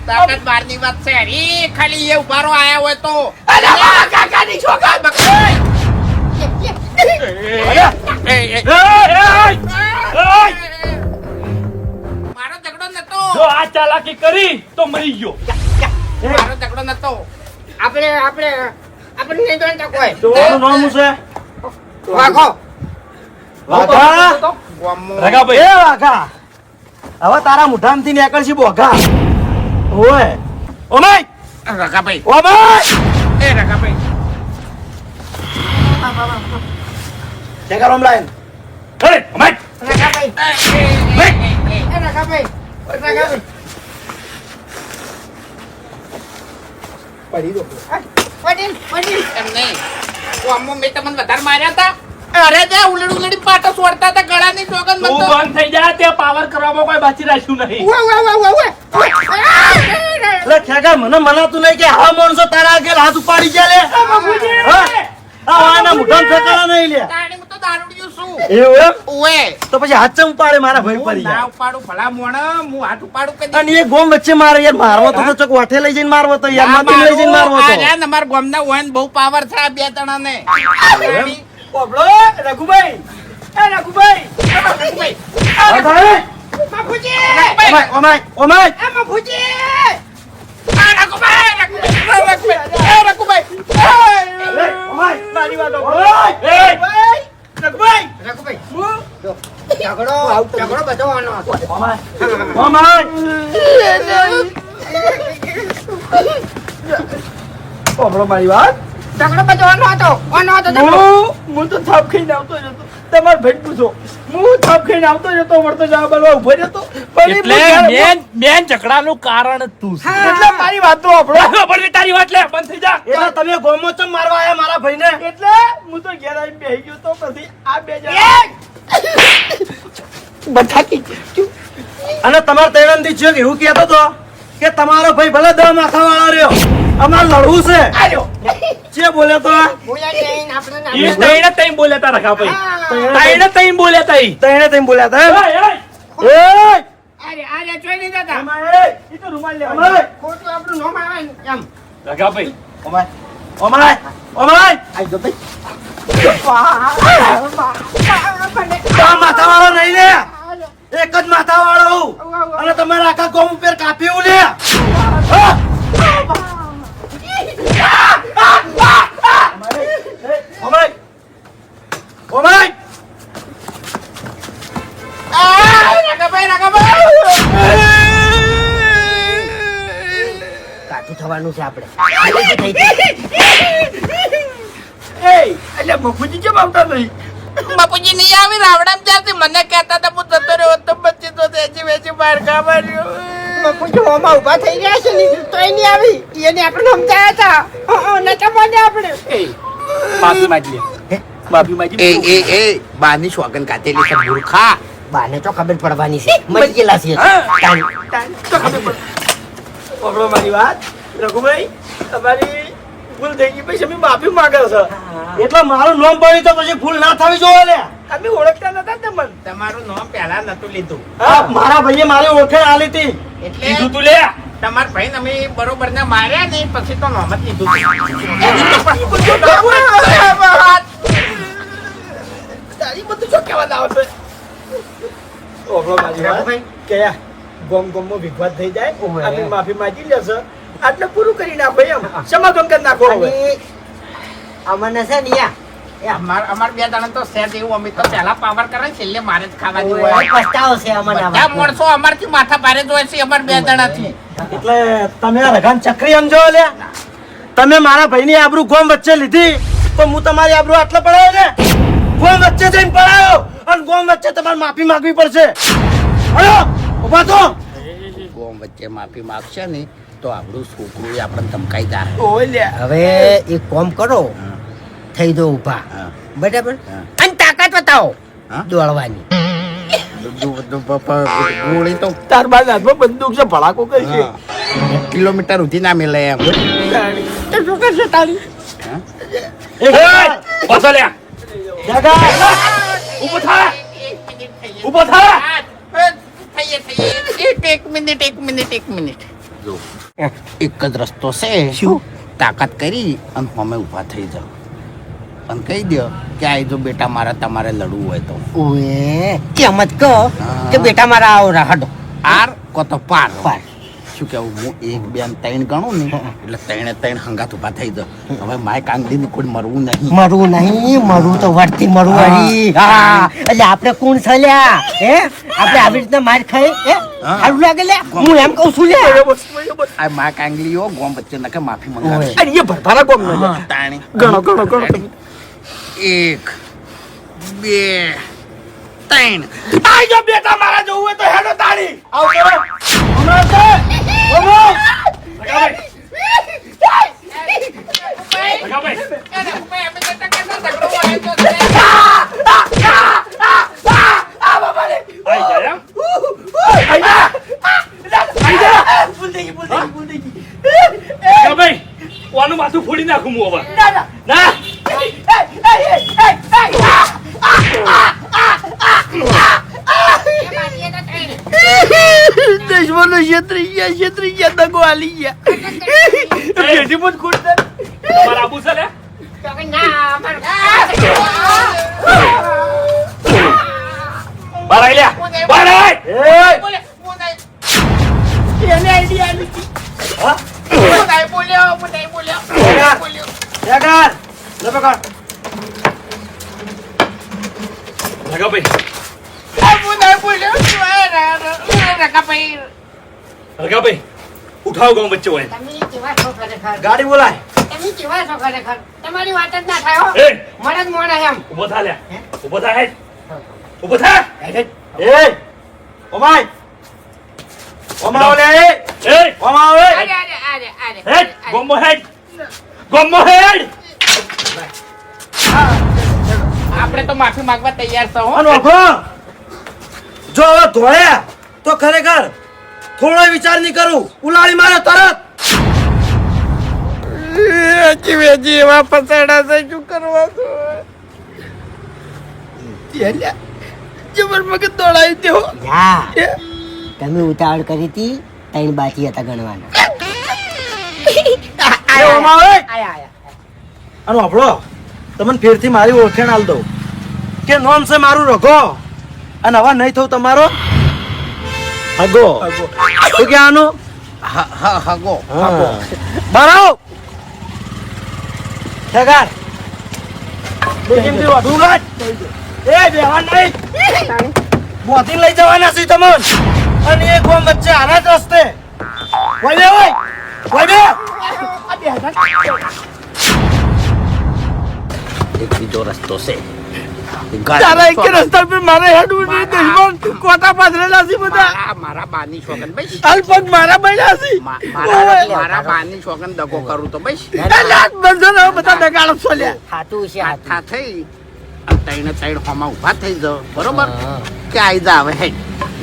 તાકાત બારની વાત છે રી ખાલી એ ઉભારો આયા હોય તો અરે મારા કાકાની છોકરા મારો ઝઘડો નતો જો આ ચાલાકી કરી તો મરી ગયો. મારો ઝઘડો નતો આપણે નહીં જાણતા કોઈ તમારું નામ શું છે? વાઘો વાઘા ગોમો રગાભાઈ એ વાઘા હવે તારા મુઠામથી નીકળશે બોઘા ઓય ઓમાય રકાભાઈ ઓમાય એ રકાભાઈ જગા રોમલાઈન એ અમાય રઘાભાઈ એ રઘાભાઈ પડી દો પડી એમ નહીં ગોમો મેં તમને વધારે માર્યા હતા અરે જે ઉલડી પાટો છોડતા હતા ગળાની સોગંદ તું મત બંધ થઈ જા. તે પાવર કરવામાં કોઈ બાકી રાખ્યું નહીં. એટલે ખેગા મને મનાતું નહીં કે આ માણસો તારા આગળ હાથ ઉપાડી ગયા લે હા? આ વાના મુઠામ ઠેકાણા નહીં લે તાણી હું તો દારૂડિયો છું એવું એમ ઓએ તો પછી હાથ ચમ ઉપાડે મારા ભાઈ પડી ના જાય ઉપાડું ભલા મોણા હું હાથ ઉપાડું કે અને એ ગોમ વચ્ચે મારે યાર મારવો તો ચોક વાઠે લઈ જઈને મારવો તો યાર માથી લઈ જઈને મારવો તો અમાર ગામના હોય ને બહુ પાવર છે આ બે જણાને ઓબળો રઘુભાઈ એ રઘુભાઈ હા ભાઈ બાપુજી ઓમાય ઓમાય એ બાપુજી ઓમાય મારી વાત ઓમાય રઘુભાઈ રઘુભાઈ ઝઘડો બધો આનો હતો ઓમાય ઓમાય ઓબળો મારી વાત ઝઘડો બધો આનો હતો હું તો થાપ ખાઈને આવતો જ હતો તમારે ભાઈ પૂછો હું થાપ ખાઈને આવતો જ હતો મળતો જવાબ આલવા ઉભો જ હતો પણ એટલે મેન ઝઘડાનું કારણ તું છે. એટલે મારી વાત તો આપણો પણ તારી વાત લે બંધ થઈ જા. એટલે તમે ગોમો ચમ મારવા આયા મારા ભાઈને એટલે હું તો ઘેર આવીને બેહી ગયો તો પછી આ બે જણા અને તમારે તૈયાર છે કે એવું કહેતો તો કે તમારો ભાઈ ભલે 10 માથા વાળો રહ્યો અમાર લડવું છે જે બોલે તો ઈ તઈને તઈને બોલ્યા તા રઘાભાઈ. તઈને તઈને બોલ્યા તા ઈ. તઈને તેમ બોલ્યા હતા એય, એય. એ જોઈ નહીં જતા ઈ તો રૂમાલ લેવા ખોટું આપણું નામ આવે ને એમ રઘાભાઈ ઓમાય ઓમાય ઓમાય આઈ જો ભાઈ આ માથા વાળો નહીં લે એક જ માથા વાળો હું અને તમારે આખા ગોમ ઉપર કાપ્યું લે હા? ઓમાય ઓમાય કાઠું થવાનું છે આપણે એટલે મફુજી કેમ આવતા નહીં બાપુજી નહીં આવી રાવડામ ત્યાંથી મને કહેતા હતા હું જતો રહ્યો તો પછી તો તેજી વેચી બહાર કાઢ્યો બાપુજી ઓમાં ઊભા થઈ ગયા છે ને તો એ નહીં આવી એને આપણે સમજાયા હતા નતા મને આપણે માફી માંગી લે. માફી માંગી લે. એ બાની સોગન કાતેલી છે મૂર્ખા બાને તો ખબર પડવાની છે મરી ગયેલા છે પકડો મારી વાત રઘુભાઈ તમારી ભૂલ થઈ ગઈ પછી અમે માફી માંગે છે એટલે મારું નામ પડ્યું તો પછી ભૂલ ના થવી જોઈએ લે અમે ઓળખતા નતા તમને તમારું નામ પહેલા નતું લીધું હા મારા ભાઈએ મારી ઓળખાણ આલી હતી એટલે કીધું તું લે. તમારા ભાઈ અમે બરોબર ને માર્યા ને પછી તો નામ જ લીધું તારી બધું શું કહેવા આવે છે ઓળખો મારી વાત કે ગોમ ગોમમાં વિવાદ થઈ જાય અમે માફી માંગી લેશે આટલે પૂરું કરી નાખો એમ સમાધાન કરી નાખો હવે અમને છે ને અમાર બે જણા તો સેટ એવું અમે તો પહેલા પાવર કરે છેલ્લે મારે જ ખાવાની હોય પસ્તાવો છે અમને બધા માણસો અમારથી માથા ભારે જ હોય છે અમાર બે જણાથી એટલે તમે આ રઘાન ચક્રી સમજો લે તમે મારા ભાઈની આબરૂ ગોમ વચ્ચે લીધી તો હું તમારી આબરૂ આટલે પડાયો ને ગોમ વચ્ચે જઈને પડાયો અને ગોમ વચ્ચે તમારે માફી માંગવી પડશે હલો ઉભા તો ગોમ વચ્ચે માફી માંગશે ને તો આપણું છોકરું આપણને ધમકાઈ જાય હવે એક કામ કરો થઈ દો ઊભા બરાબર અને તાકાત બતાવો દોડવાની ગોળી તો તાર બાદ હાથમાં બંદૂક છે ભડાકો કરી છે કિલોમીટર સુધી ના મેલે એમ તો શું કરશે તારી પાછો લે. ઊભો થા. ઊભો થા. એક મિનિટ જો એક જ રસ્તો છે. શું? તાકાત કરી અને અમે ઊભા થઈ જાઓ અને કહી દો કે આ જો બેટા મારા તમારે લડવું હોય તો ઓએ કેમ જ કહો હા. કે બેટા મારા આવો રાહડો આર કો તો પાર પાર. શું કેવું હું 1 2 અને 3 ગણું ને એટલે 3 એ 3 હંગાત ઊભા થઈ જાઓ. હવે માય કાંગડી ની કોઈ મરવું નહીં. મરવું નહીં મરવું તો વળતી મરવું હરી. હા એટલે આપણે કોણ છે લ્યા હે આપણે આવી રીતના માર ખાઈ હે હા. સારું લાગે લ્યા હું એમ કહું છું લ્યા આ માય કાંગલીઓ ગોમ વચ્ચે નકે માફી મંગાવે ઓય. અરે એ ભરભારા ગોમ ન તાણી ગણો ગણો ગણો તમે. 1 2 3 આ જો બેટા મારા જોવું હોય તો હેડો તાળી આવ કરો હમણાં છે ઓમો લગાવે લગાવે આઈ જાય એમ? આઈ જા આઈ જા લગાવે ઓનું માથું ફોડી નાખું હું હવે ના દુશ્મનો છેતરી ગયા દગો આલી ગયા બેટી પણ ખુશ છે તમારા આબુ છે લે બહાર આઈ લ્યા બહાર આઈ એને આઈડિયા નથી. હા હું નહીં બોલ્યો. યાર લે પકડ લગા ભાઈ હું નહીં બોલ્યો. રકા ભાઈ લગા ભાઈ ઉઠાવ ગામ વચ્ચે હોય તમે કેવા છો ખરેખર? ગાડી બોલાય તમે કેવા છો ખરેખર? તમારી વાત જ ના થાય હો. એ મોડા જ મોડા એમ. ઉભો થા લ્યા ઉભો થા હેડ ઉભો થા એ ઓમાય ઓમાવ લે એ ઓમાવ એ હેડ ગોમો હેડ ગોમો હેડ આપણે તો માફી માંગવા તૈયાર છો. અને ઓખો જો હવે ધોળ્યા તો ખરેખર થોડો વિચાર નહીં કરું ઉલાળી મારે તરત હજી એવા પસાડા છે શું કરવા જબર મગજ દોડાઈ દેવો. જા તમે ઉતાવળ કરી હતી ત્રણ બાકી હતા ગણવાના એ ઓમાવ એ આયા. અને આપણો તમને ફેરથી મારી ઓળખાણ આલ દઉં કે નોમ છે મારું રઘો અને હવે નહીં થયું તમારો હગો શું કે આનું હગો બરાવો ઠેકાર બેકીમથી વધુ ગાટ એ બેહાન નહીં બોધી લઈ જવાના છે તમને અને એક ગોમ વચ્ચે આના જ રસ્તે વળે વળે એક બીજો રસ્તો છે. તારા એક રસ્તા પર મારે હેડવું નહીં દુશ્મન કોટા પાથરેલા છે બધા મારા બાની શોગન ભાઈ અલ્પક મારા બન્યા છે મારા બાની શોગન દગો કરું તો ભાઈ લાટ બંધો ને બધા દગાડો છોલ્યા ખાતું છે થા થઈ અને ત્રણે ત્રણ હોમાં ઊભા થઈ જાઓ બરોબર હા. કે આઈ જા હવે હેડ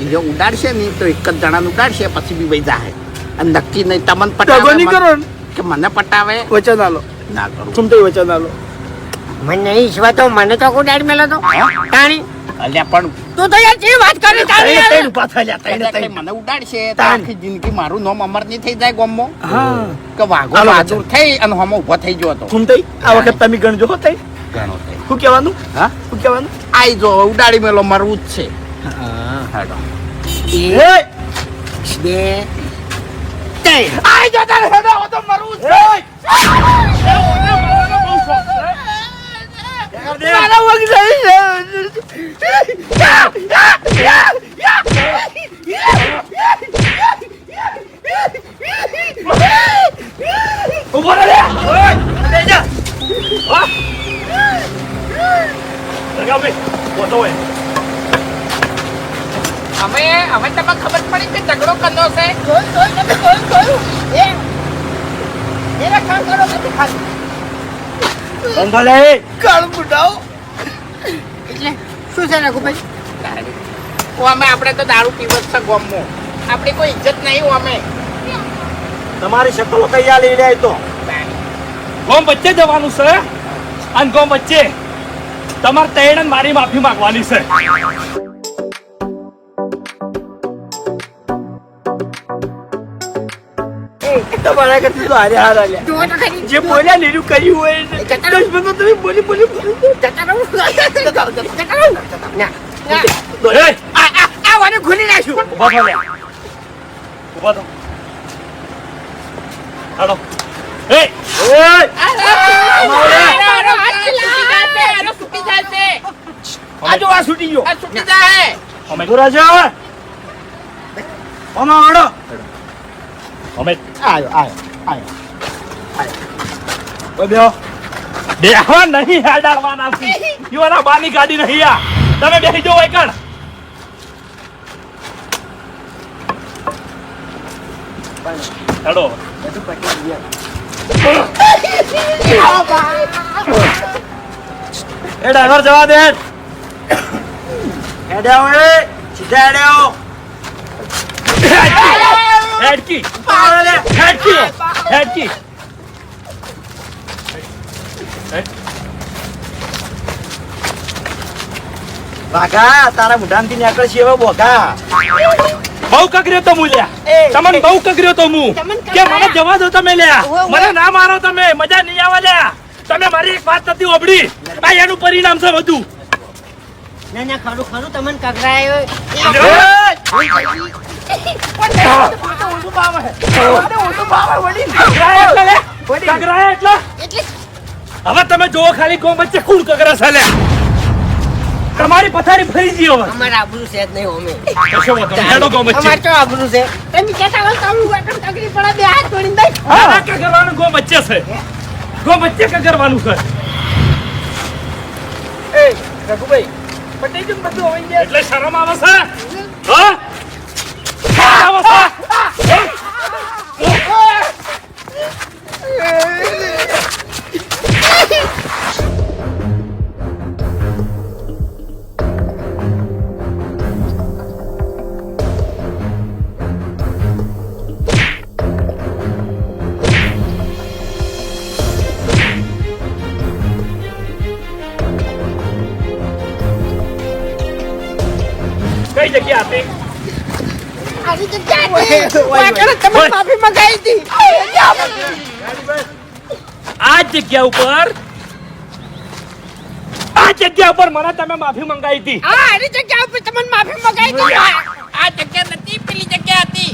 એ જો ઉડાડશે ને તો એક જ જણાને ઉડાડશે પછી બી વહી જાહે અને નક્કી નહીં તમને દગો પટાવે નહીં કરો ને. કે મને પટાવે વચન આલો ના કરું तुम तो वचन आलो મને નહીં ઈશ્વર તો મને તો કોઈ ડાડ મેલો તો તાણી અલ્યા પણ તું તો યાર જે વાત કરે તાણી યાર. उभा थाल्या એટલે મને ઉડાડશે તો આખી જિંદગી મારું નામ અમર નહીં થઈ જાય ગોમમાં हाँ કે વાઘો હાલો બહાદુર થઈ અને હોમાં ઊભો થઈ ગયો હતો तुम तो आ वखत तमी गणजो होता ઘણો થઈ હું કહેવાનું હા હું કહેવાનું આઈ જો ઉડાડી મેલો મરવું જ છે હેડો એક બે ત્રણ આઈ જો તારે હેડો હો તો મરવું છે મારા વગ જાય ઉભો રહે ઓય લે જા હા લગા ભાઈ બોતો હોય હવે તમને ખબર પડી કે ઝઘડો કરનો છે બંધલે કાળ બુડાઓ એટલે શું છે રઘુભાઈ? ઓ અમે આપણે તો દારૂ પીવત છે ગોમમાં આપણી કોઈ ઇજ્જત નહીં અમે તમારી શકલો કઈ લઈ લે તો ગોમ વચ્ચે જવાનું છે અને ગોમ વચ્ચે તમારે તૈણ મારી માફી માંગવાની છે તમારા કરતી તો હારે હાર આલ્યા. જુઓ તો ખરી. જે બોલ્યા ને એનું કર્યું હોય ને. જતા રહો. 10 મિનિટ તમે બોલી. જતા રહો. જતા રહો. ના. એ, આ વાને ખોલી નાખ્યું. ઊભા થો લે. ઊભા થો. હાલો. એ, આ જો આ છૂટી ગયો આ છૂટી જાય અમે દુરાજા આવે. ઓમાં વાળો. અમે આયો. ઓય બેહો. બેહવા નહીં હેડાડવાના છે. ઈવાના બાની ગાડી નહીં આ. તમે બેસી જાઓ એકણ. હેડો. એ ડ્રાઈવર જવા દે. હેડે આવો એ. સીધા હેડે આવો. હેડકી. હેડકી. હેડકી. વાઘા તારા મુઢામથી નીકળ છે હવે બોઘા. બહુ કગર્યો તો હું લ્યા. તમને બહુ કગર્યો તો હું કે મને જવા દો તમે લ્યા. મને ના મારો તમે. મજા નહીં આવે લ્યા. તમે મારી એક વાત નથી ઓબડી. આ એનું પરિણામ છે બધું. ના ખરું તમને કગરાયો કગરાયા એટલે લે. કગરાયા એટલે હવે તમે જોવો ખાલી કોમ વચ્ચે કોણ કગરા છે લ્યા. તમારી પથારી ફરી ગઈ હવે. અમારા આબરૂ છે જ નહીં અમે કશો વાંધો નહીં. હેડો કોમ વચ્ચે. અમાર તો આબરૂ છે તમે કહેતા હોય તો હું વાટણ તકડી પડે બે હાથ જોડીને દઈ. હા, કગરવાનું ગો વચ્ચે છે. ગો વચ્ચે કગરવાનું છે. એટલે શરમ આવે છે? હા? શરમ આવે છે? કઈ જગ્યા હતી? આવી જગ્યાએ વાટણ તમે માફી મંગાઈ હતી. આ જગ્યા ઉપર મને તમે માફી મંગાવી હતી. હા આવી જગ્યા ઉપર તમને માફી મંગાઈ હતી. આ જગ્યા નથી પેલી જગ્યા હતી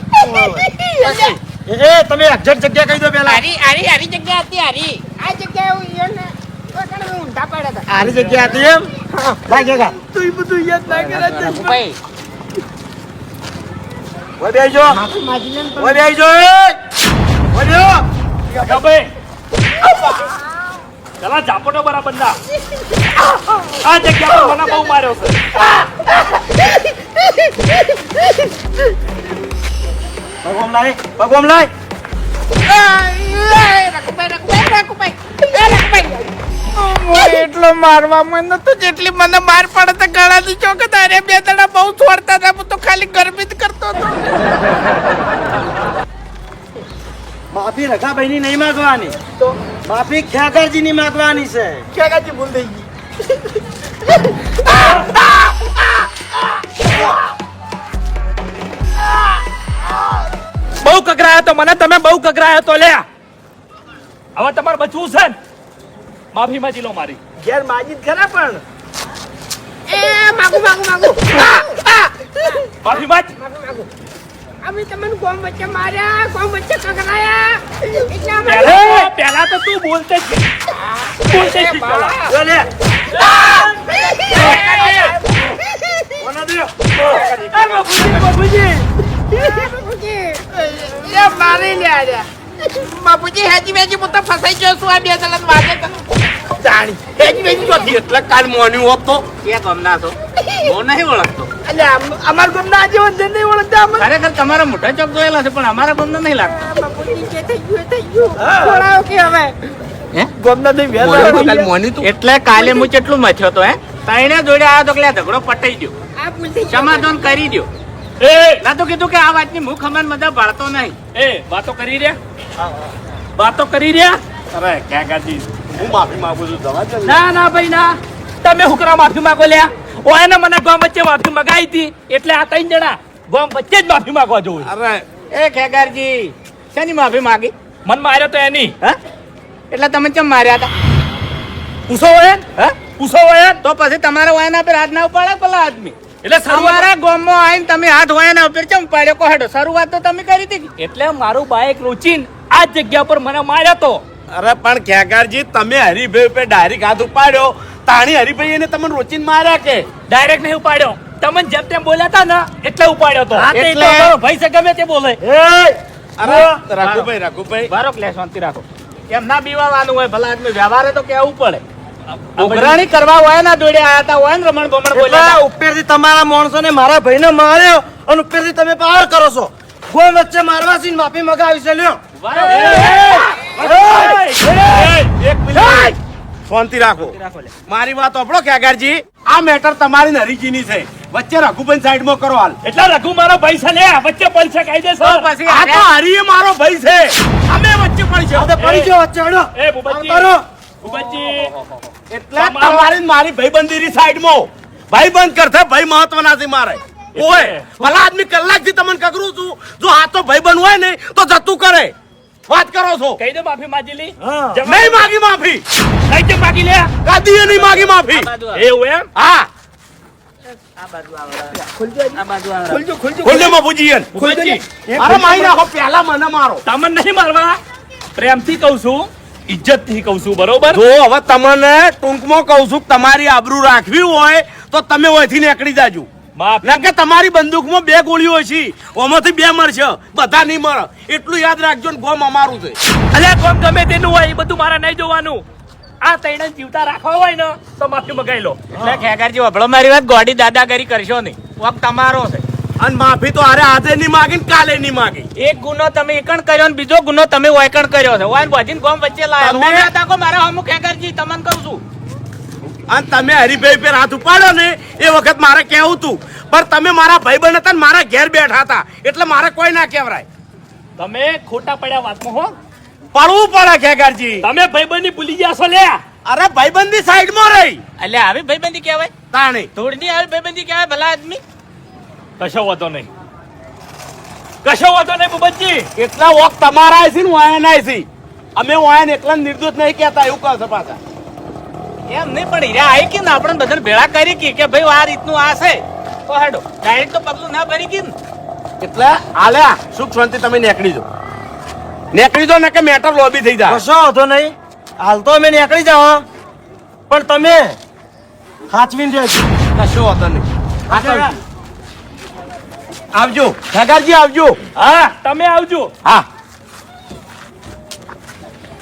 એ તમે એક્ઝેક્ટ જગ્યા કહી દો પેલા. હારી જગ્યા હતી હારી આ જગ્યાએ હું ઈયોને વાટણ ઊંધા પડ્યા હતા. આરી જગ્યા હતી એમ. લાગેગા. તું ઈ બધું યાદ ના કરે. ભાઈ ઓય બેજો. માફી માગી લે ને તમે. ઓય બેજો. ઓય બેજો. ગમે. પેલા ઝાપટો બરાબર ના. આ જગ્યા પર મને બહુ માર્યો છે. પગોમ લાય. એટલો મારવા મને તો જેટલી મને માર પડે તો ગળાની ચોકત અરે બે દડા બહુ છોડતા હતા હું તો ખાલી ગરમી જ કરતો હતો માફી રઘાભાઈ ની નહીં માંગવાની. માફી ખ્યાકરજી ની માંગવાની છે. ક્યાંથી ભૂલ થઈ ગઈ બહુ કકરાયો તો મને તમે બહુ કકરાયો તો લે. હવે તમારે બચવું છે ને? માફી માંગી લો મારી. ઘેર માજી જ ખરા પણ. માગુ માફી માંગ. અમે તમને ગોમ વચ્ચે માર્યા, ગોમ વચ્ચે કકરાયા. એટલે અમે પહેલા તો તું બોલતે જ બોલતે જ પેલા. જો લે. કોના દે? બાપુજી. મારી લ્યા બાપુજી હેજી વેજી હું તો ફસાઈ ગયો છું આ બે દડા વાગે જાણી હેજી વેજી ચોથી એટલે કાલ મોર્નિંગ હોપ તો કે ગમના છો હું નહીં ઓળખતો એટલે અમાર ગમના આજે વંદન નહીં ઓળખતા અમે. ખરેખર તમારા મોટા ચોક જોયેલા છે પણ અમારા ગમનો નહીં લાગતો બાપુજી જે થઈ ગયું. છોડાવો કે હવે. ગમના નહીં વેલા. એટલે કાલે હું કેટલું મથ્યો તો હે તઈને જોડે આવ્યો તો એટલે ઝઘડો પટાઈ ગયો આ ભૂલ થઈ ગઈ. સમાધાન કરી દો એ ના તો કીધું કે આ વાતની મુખ અમન મજા પાડતો નહીં એ વાતો કરી રહ્યા. વાતો કરી રહ્યા. અરે ક્યાં ગાજી. હું માફી માંગુ છું. જવા દે. ના ભાઈ ના. તમે હુકરા માફી માંગો લ્યા. ઓને મને ગામ વચ્ચે માફી મંગાવી હતી એટલે આ ત્રણ જણા ગામ વચ્ચે જ માફી માંગવા જોઉં. અરે એ ખેગારજી શેની માફી માગી? મન માર્યો તો એની હા? એટલે તમે કેમ માર્યા હતા? પૂછો હોય હા? પૂછો હોય તો પછી તમારા વાયના પર હાથ ના ઉપાડે પેલા આદમી. એટલે શરૂઆત તમારા ગામમાં આવીને તમે હાથ વાયના ઉપર કેમ પાડ્યો? કહો હેડો, શરૂઆત તો તમે કરી હતી. એટલે મારું બાઈક રૂચીન આ જ જગ્યા પર મને માર્યો તો. અરે પણ ખેગારજી તમે હરીભાઈ ઉપર ડાયરેક્ટ હાથ ઉપાડ્યો, તાણી હરીભાઈ એને તમને રોચીને માર્યા કે ડાયરેક્ટ નહીં ઉપાડ્યો, તમને જેમ તેમ બોલ્યા હતા ને એટલે ઉપાડ્યો તો. હા, તે એટલે તો મારો ભાઈ છે ગમે તે બોલે. અરે રઘુભાઈ બારો ક્લે શાંતિ રાખો. એમ ના બીવાનું હોય, ભલા આદમી વ્યવહારે તો કેવું પડે. ઉઘરાણી કરવા હોય ના દોડે આયા હતા હોય ને રમણ ભમણ બોલ્યા એટલે ઉપરથી તમારા માણસોને મારા ભાઈને માર્યો અને ઉપરથી તમે પાર કરો છો. ગોળ વચ્ચે મારવા છે ને માફી મગાવી છે લ્યો. એક મિનિટ શાંતિ રાખો. મારી વાત સાંભળો ખેગારજી, આ મેટર તમારી ને હરીજીની છે. વચ્ચે રઘુભાઈ સાઈડમાં કરો હાલ. એટલે રઘુ મારો ભાઈ છે લે, વચ્ચે પડશે કાયદેસર. પછી આ તો હરીએ મારો ભાઈ છે, અમે વચ્ચે પડી છે. હવે પડી ગયો વચ્ચે હડો. એ ભૂપતજી, કરો. ભૂપતજી, એટલે તમારી ને મારી ભાઈબંધીની સાઈડમાં ભાઈબંધ કરતા ભાઈ મહત્વના છે મારે. ઓય ભલા આદમી કલાકથી તમને કગરું છું, જો આ તો ભાઈબંધ હોય ને તો જતું કરે. વાત કરો છો કહી દે માફી માગી લી. નહીં માગી માફી, નહીં તે માગી લે. કદીએ નહીં માગી માફી. એવું એમ? હા ખુલજો ખુલજો ખોલજો બાપુજી. ભૂપતજી, અરે મારી નાખો, પહેલા મને મારો. તમને નહીં મારવા, પ્રેમથી કહું છું, ઇજ્જતથી કહું છું, બરોબર? જો હવે તમને ટૂંકમાં કહું છું કે તમારી આબરૂ રાખવી હોય તો તમે ઓયથી નીકળી જાજો. માફ. ના કે તમારી બંદૂકમાં 2 ગોળીઓ છે, ઓમાંથી 2 મરશે, બધા નહીં મરે. એટલું યાદ રાખજો ને ગોમ અમારું છે. અલ્યા કોમ ગમે તેનું હોય એ બધું મારે નહીં જોવાનું. આ તૈણે જીવતા રાખવા હોય ને તો માફી મગાઈ લો. એટલે ખેગારજી વભળો મારી વાત, ગોડી દાદાગીરી કરશો નહીં. વક તમારો છે. અને માફી તો અરે આજે નહીં માગી ને કાલે નહીં માગી. એક ગુનો તમે એકણ કર્યો ને બીજો ગુનો તમે વાયકણ કર્યો છે. વાયન બધીને ગોમ વચ્ચે લાયા. તમે- તમે હતા કો મારા હમુ ખેગારજી તમને કહું છું. અને તમે હરીભાઈ પર હાથ ઉપાડ્યો ને એ વખત મારે કહેવું હતું, પણ તમે મારા ભાઈબંધ હતા ને મારા ઘેર બેઠા હતા એટલે મારે કોઈ ના કહેવરાય. તમે ખોટા પડ્યા વાતમાં હો. પડવું પડે ખેગારજી. તમે ભાઈબંધી ભૂલી ગયા છો લે. અરે ભાઈબંધી સાઈડમાં રહી એટલે આવી ભાઈબંધી કહેવાય? તાણી. ધૂળની આવી ભાઈબંધી કહેવાય ભલા આદમી? કશો વાંધો નહીં, કશો વાંધો નહીં ભૂપતજી. એટલા વોક તમારા છે ને વાયના છે. અમે વાયન એકલા નિર્દોષ નહીં કહેતા એવું કહે છે પાછા. એમ નહીં, પણ હીરા આવી કે ને આપણે બધાને ભેળા કરી કી કે ભાઈ આ રીતનું આ છે તો હેડો ડાયરેક્ટ તો પગલું ના ભરી કી ને. એટલે આલ્યા સુખ શાંતિ તમે નીકળી જાઓ. નીકળી જાઓ ને કે મેટર લોબી થઈ જાય. કશો વાંધો નહીં, હાલ તો અમે નીકળી જાઓ, પણ તમે સાચવીને રહેજો. કશો વાંધો નહીં. આવજો ખેગારજી, આવજો. હા, તમે આવજો. હા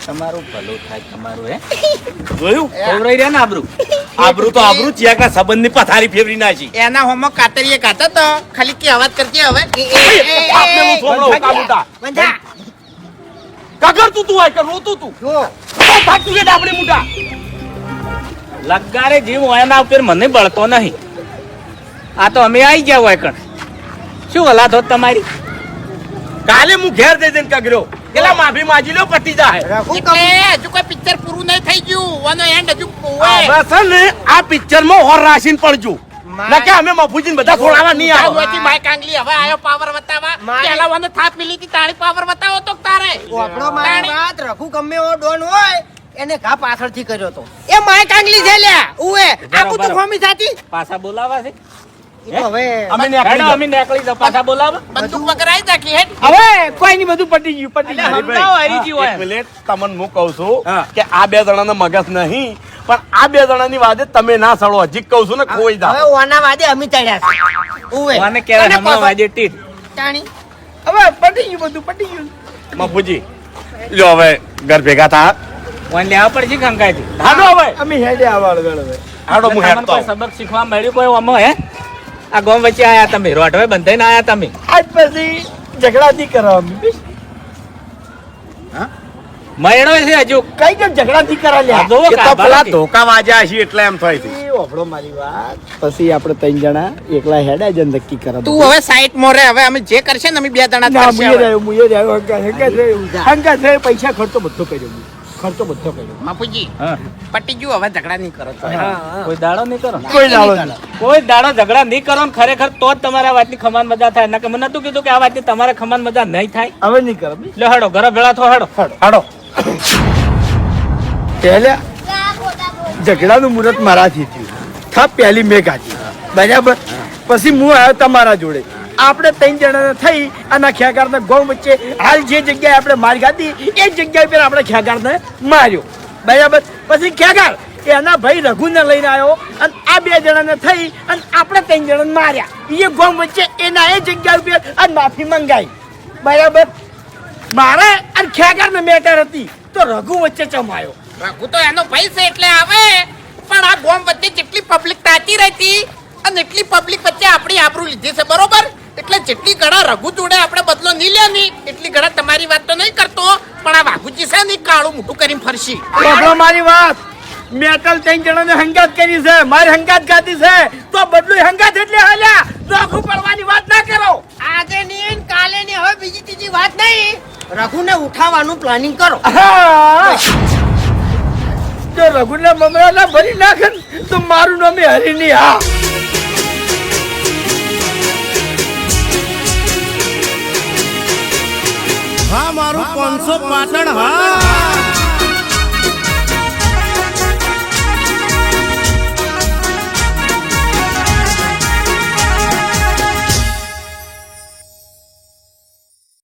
તમારું ભલું થાય તમારું. હે જોયું? ખવડાવી રહ્યા ને આબરૂ. આબરૂ તો આબરૂ ચિયાકના સંબંધની પથારી ફેરવી નાખી. એના હોમો કાતરીએ કાતા તો ખાલી કે અવાજ કરતી હવે આપને હું થોમડો કાબુટા. કગર તું આય કે રોતું તું. ભાગતું કે ડાબડી મુઢા. લગારે જીવ હોય એના ઉપર મને બળતો નહીં. આ તો અમે આવી ગયા હોય કણ. શું વલાદ હોત તમારી? કાલે હું ઘેર જઈ જઈને કગર્યો. પેલા માફી માજી લો, પતી જાય. એટલે હજુ કોઈ પિક્ચર પૂરું નહીં થઈ ગયું. વાનો એન્ડ હજુ બસ ને આ પિક્ચર માં હોર રાશિન પડજો. ના કે અમે મફુજીને બધા ખોળાવા નહીં આવો. આવતી માય કાંગલી હવે આયો પાવર બતાવવા. પહેલા વાનો થાપ મિલી હતી તાળી પાવર બતાવો તો તારે. આપણો મારી વાત રઘુ ગમે એવો ડોન હોય એને ઘા પાછળથી કર્યો તો એ માય કાંગલી છે લ્યા ઉએ આકુ તો ખોમી થાતી પાછા બોલાવા છે? ઈ તો હવે અમે નીકળી હેડો, જાઓ. અમે નીકળી જાઓ. પાછા બોલાવા? બંદૂક વગરાઈ નાખી હેડ. હવે કોઈ નહીં, બધું પટી ગયું, પટી એટલે ગયું. સમજાવો હરીજી હોય. એક મિનિટ તમને હું કહું છું હા. કે આ 2 જણાનો મગજ નહીં, પણ આ 2 જણાની વાદે તમે ના સળો. હજી કહું છું ને ખોઈ હવે જાઓ. ઓના વાદે અમે ચડ્યા છે ઉએ કોને કહેવાય? હમણાં વાજે ટીટ. તાણી હવે પટી ગયું, બધું પટી ગયું. મફુજી જો હવે ઘર ભેગા થા. ઓન લેવા પડશે કંકાઈથી. હાડો હવે અમે હેડે આવડ હવે. હાડો હું તમને હેડતો કોઈ સબક શીખવા મળ્યું કોઈ આમાં? હે આ ગોમ વચ્ચે આયા તમે, રોડવે બંધાઈને આયા તમે. આજ પછી ઝઘડા નહીં કરવા અમે. મયણો છે હજુ. કઈ કેમ ઝઘડા નહીં કરવા આ લ્યા? જોવો એ તો કાં પેલા બાળકી. ધોકા વાજ્યા છે એટલે એમ થાય છે. એ વાપરો મારી વાત. પછી આપણે 3 જણા એકલા હેડ્યા જ નક્કી કરવા. તું હવે સાઈડ મોરે. હવે અમે જે કરશે ને અમે 2 જણા ના, કરશે મુએ હવે. રહ્યો, મુએ રહ્યો. હંગાત રહ્યો. હંગાત રહ્યો, પૈસા ખર્ચો બધો કર્યો. ખર્ચો બધો કર્યો બાપુજી હા. પટી ગયું હવે ઝઘડા નહીં કરો તો. કોઈ દાડો નહીં કરો કોઈ દાડો નહીં. કોઈ દાડો ઝઘડા નહીં કરો ને ખરેખર તો જ તમારા વાતની ખમાન મજા થાય ના કે મને નતું કીધું કે આ વાતની તમારે ખમાન મજા નહીં થાય હવે નહીં કરો બી. લે હડો ઘરે ભેળા થો હડો હાડો પહેલે ઝઘડાનું મુહૂર્ત મારાથી થયું થપ પહેલી મેં કાઢી બરાબર પછી હું આવ્યો તમારા જોડે આપણે ત્રણ જણાને થઈ અને ખેગારને ગૌ વચ્ચે હાલ જે જગ્યાએ આપણે માર ખાધી એ જગ્યા પર આપણે ખેગારને માર્યો બરાબર પછી ખેગાર એના ભાઈ રઘુને લઈને આવ્યો અને આ બે જણાને થઈ અને આપણે ત્રણ જણાને માર્યા એ ગૌ વચ્ચે એના એ જગ્યા ઉપર આ માફી મંગાઈ બરાબર મારે અને ખેગારને મેટર હતી તો રઘુ વચ્ચે ચમાયો રઘુ તો એનો ભાઈ છે એટલે આવે પણ આ ગોમ વચ્ચે જેટલી પબ્લિક તાતી રહેતી અને એટલી પબ્લિક વચ્ચે આપણી આબરૂ લીધી છે બરોબર એટલે જેટલી ઘણા રઘુ જોડે આપણે બદલો નહીં લે ની એટલી ઘણા તમારી વાત તો નહીં કરતો પણ આ વાઘુજી છે ને કાળું મોટું કરીને ફરશી સાંભળો મારી વાત મેટલ ત્રણ જણાને હંગાત કરી છે મારી હંગાત ગાતી છે તો બદલું હંગાત એટલે હાલ્યા નોખું પડવાની વાત ના કરો આજે ની ને કાલે ની હવે બીજી ત્રીજી વાત નહીં. રઘુને ઉઠાવવાનું પ્લાનિંગ કરો હા. જો રઘુના મમરાના ભરી નાખે ને તો મારું નામ હરીની હા હા મારું 500 પાટણ હા